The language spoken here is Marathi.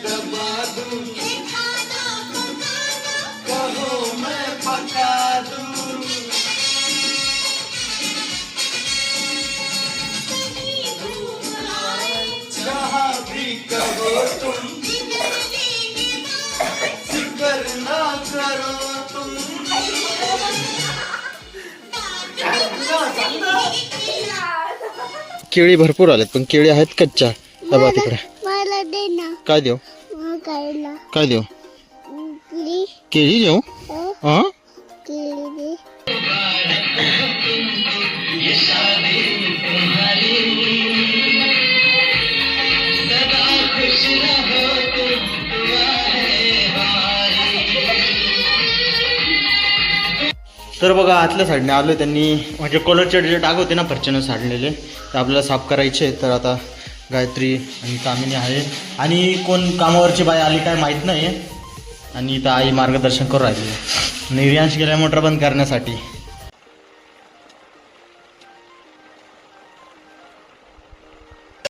दबा दूं, कहो मैं पका दूं। जहाँ भी कहो तुम, फिक्र ना करो तुम। केळी भरपूर आलेत पण केळी आहेत कच्च्या. दबा तिकडे. मला दे ना. काय देऊ? खायला काय देऊ? केळी. केळी देऊ? हा केळी दे. तर बघा आतल्या साईडने आलो त्यांनी म्हणजे कॉलरचे जे डाग होते ना फरच्यानं साडलेले ते आपल्याला साफ करायचे. तर आता गायत्री आणि कामिनी आहे आणि कोण कामावरची बाई आली काय माहीत नाही. आणि इथं आई मार्गदर्शन करू राहिली. निर्यांश गेल्या मोटर बंद करण्यासाठी.